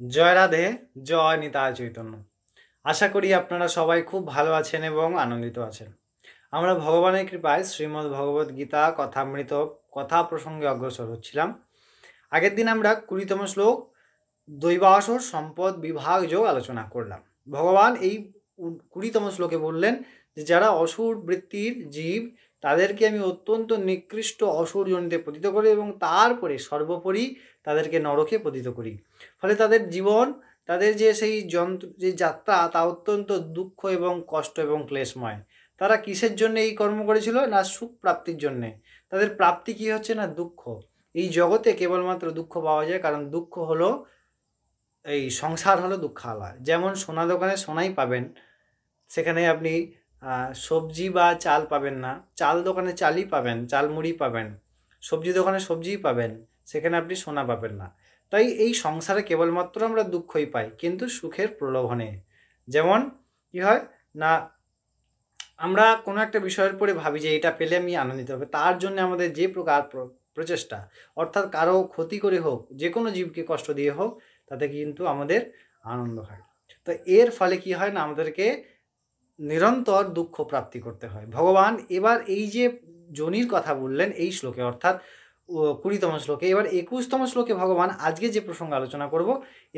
জয় রাধে, জয় নিতাই চৈতন্য। আশা করি আপনারা সবাই খুব ভালো আছেন এবং আনন্দিত আছেন। আমরা ভগবানের কৃপায় শ্রীমদ্ ভগবদ্ গীতা কথামৃত কথা প্রসঙ্গে অগ্রসর হচ্ছিলাম। আগের দিন আমরা 20তম শ্লোক দৈবাসুর সম্পদ বিভাগ যোগ আলোচনা করলাম। ভগবান এই 20তম শ্লোকে বললেন যে যারা অসুর বৃত্তির জীব তাদেরকে আমি অত্যন্ত নিকৃষ্ট অসুর জনিতে পতিত করি এবং তারপরে সর্বোপরি তাদেরকে নরকে পতিত করি। ফলে তাদের জীবন, তাদের যে সেই যে যাত্রা তা অত্যন্ত দুঃখ এবং কষ্ট এবং ক্লেশময়। তারা কিসের জন্য এই কর্ম করেছিল? না সুখ প্রাপ্তির জন্যে। তাদের প্রাপ্তি কি হচ্ছে? না দুঃখ। এই জগতে কেবলমাত্র দুঃখ পাওয়া যায়, কারণ দুঃখ হলো এই সংসার হলো দুঃখালয়। যেমন সোনা দোকানে সোনাই পাবেন, সেখানে আপনি সবজি বা চাল পাবেন না। চাল দোকানে চালই পাবেন, চাল মুড়ি পাবেন। সবজি দোকানে সবজিই পাবেন, সেখানে আপনি সোনা পাবেন না। তাই এই সংসারে কেবলমাত্র আমরা দুঃখই পাই, কিন্তু সুখের প্রলোভনে। যেমন কি হয় না, আমরা কোনো একটা বিষয়ের পরে ভাবি যে এটা পেলে আমি আনন্দিত হবে, তার জন্য আমাদের যে প্রকার প্রচেষ্টা, অর্থাৎ কারো ক্ষতি করে হোক, যে কোনো জীবকে কষ্ট দিয়ে হোক, তাতে কিন্তু আমাদের আনন্দ হয়। তো এর ফলে কি হয় না, আমাদেরকে নিরন্তর দুঃখ প্রাপ্তি করতে হয়। ভগবান এবার এই যে যোনির কথা বললেন এই শ্লোকে, অর্থাৎ 20তম শ্লোকে। এবার 21তম শ্লোকে ভগবান, আজকে যে প্রসঙ্গ আলোচনা করব,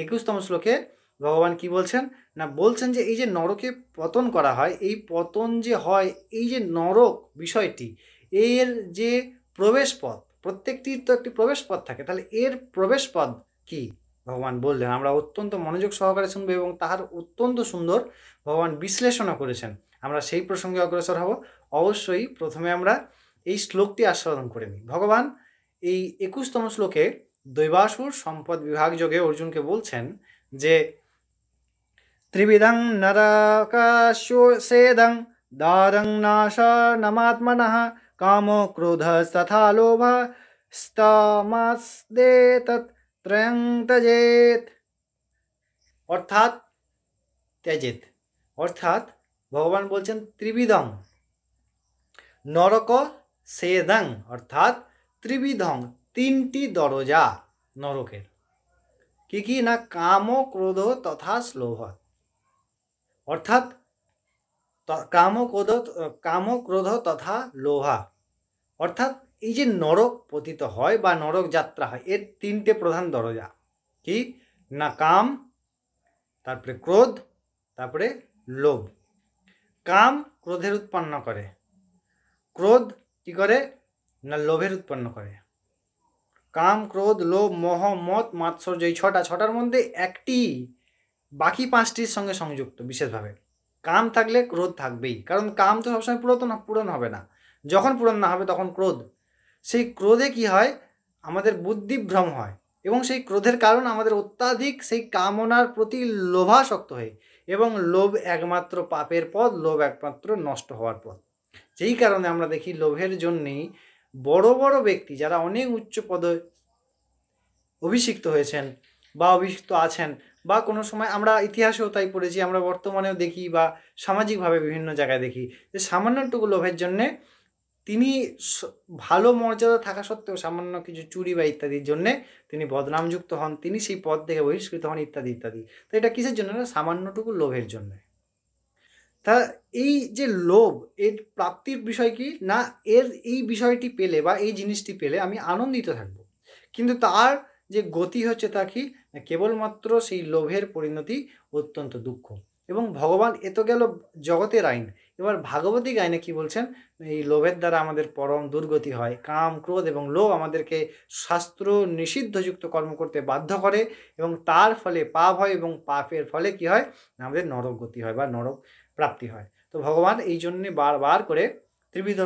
21তম শ্লোকে ভগবান কি বলছেন না, বলছেন যে এই যে নরকে পতন করা হয়, এই পতন যে হয়, এই যে নরক বিষয়টি, এর যে প্রবেশ পথ, প্রত্যেকটির তো একটি প্রবেশ পথ থাকে, তাহলে এর প্রবেশ পথ কি ভগবান বললেন। আমরা অত্যন্ত মনোযোগ সহকারে শুনবো এবং তাহার অত্যন্ত সুন্দর ভগবান বিশ্লেষণও করেছেন। আমরা সেই প্রসঙ্গে অগ্রসর হব। অবশ্যই প্রথমে আমরা এই শ্লোকটি আস্বাদন করে নিই। ভগবান এই 21তম শ্লোকে দৈবাসুর সম্পদ বিভাগ যোগে অর্জুনকে বলছেন যে ত্রিবিধং নরকাস্যেদং দ্বারং নাশনমাত্মনঃ কাম ক্রোধ তথা লোভ স্তমাস্তেতৎ ত্রয়ং ত্যজেত। অর্থাৎ ত্যজেত, অর্থাৎ ভগবান বলছেন ত্রিবিধং নরক সেদং, অর্থাৎ ত্রিবিধং তিনটি দরজা নরকের। কি কি না, কাম ক্রোধ তথা লোভ, অর্থাৎ কাম ক্রোধ তথা লোভা, অর্থাৎ এই যে নরক পতিত হয় বা নরক যাত্রা হয়, এর তিনটে প্রধান দরজা। কি না, কাম, তারপরে ক্রোধ, তারপরে লোভ। কাম ক্রোধের উৎপন্ন করে, ক্রোধ কি করে না লোভের উৎপন্ন করে। কাম ক্রোধ লোভ মোহ মত মাৎসর্য, এই ছটার মধ্যে একটি বাকি পাঁচটির সঙ্গে সংযুক্ত বিশেষভাবে। কাম থাকলে ক্রোধ থাকবেই, কারণ কাম তো সবসময় পূরণ হবে না। যখন পূরণ না হবে তখন ক্রোধ। সেই ক্রোধে কি হয়, আমাদের বুদ্ধিভ্রম হয় এবং সেই ক্রোধের কারণ আমাদের অত্যাধিক সেই কামনার প্রতি লোভাসক্ত হয়ে, এবং লোভ একমাত্র পাপের পথ, লোভ একমাত্র নষ্ট হওয়ার পথ। যেই কারণে আমরা দেখি লোভের জন্যেই বড় বড় ব্যক্তি যারা অনেক উচ্চ পদে অভিষিক্ত হয়েছেন বা অভিষিক্ত আছেন, বা কোনো সময় আমরা ইতিহাসেও তাই পড়েছি, আমরা বর্তমানেও দেখি বা সামাজিকভাবে বিভিন্ন জায়গায় দেখি যে সামান্যটুকু লোভের জন্যে তিনি ভালো মর্যাদা থাকা সত্ত্বেও সামান্য কিছু চুরি বা ইত্যাদির জন্যে তিনি বদনামযুক্ত হন, তিনি সেই পদ থেকে বহিষ্কৃত হন ইত্যাদি ইত্যাদি। তো এটা কিসের জন্য? না সামান্যটুকু লোভের জন্য। তা এই যে লোভ, এর প্রাপ্তির বিষয় কি না, এর এই বিষয়টি পেলে বা এই জিনিসটি পেলে আমি আনন্দিত থাকব, কিন্তু তার যে গতি হচ্ছে তা কি, কেবলমাত্র সেই লোভের পরিণতি অত্যন্ত দুঃখ। এবং ভগবান এ তো গেল জগতের আইন, এবার ভাগবতিক আইনে কি বলছেন, এই লোভের দ্বারা আমাদের পরম দুর্গতি হয়। কাম ক্রোধ এবং লোভ আমাদেরকে শাস্ত্র নিষিদ্ধযুক্ত কর্ম করতে বাধ্য করে এবং তার ফলে পাপ হয়, এবং পাপের ফলে কি হয়, আমাদের নরক গতি হয় বা নরক প্রাপ্তি হয়। তো ভগবান এই জন্যে বারবার করে ত্রিবিধ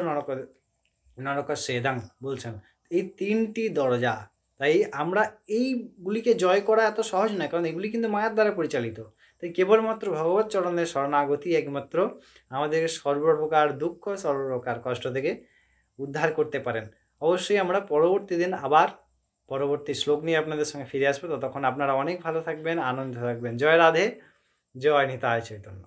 নরক সেদাং বলছেন, এই তিনটি দরজা। তাই আমরা এইগুলিকে জয় করা এত সহজ নয়, কারণ এগুলি কিন্তু মায়ার দ্বারা পরিচালিত। তাই কেবলমাত্র ভগবত চরণের শরণাগতি একমাত্র আমাদের সর্বপ্রকার দুঃখ, সর্বপ্রকার কষ্ট থেকে উদ্ধার করতে পারেন। অবশ্যই আমরা পরবর্তী দিন আবার পরবর্তী শ্লোক নিয়ে আপনাদের সঙ্গে ফিরে আসবো। ততক্ষণ আপনারা অনেক ভালো থাকবেন, আনন্দ থাকবেন। জয় রাধে, জয় নিতাই চৈতন্য।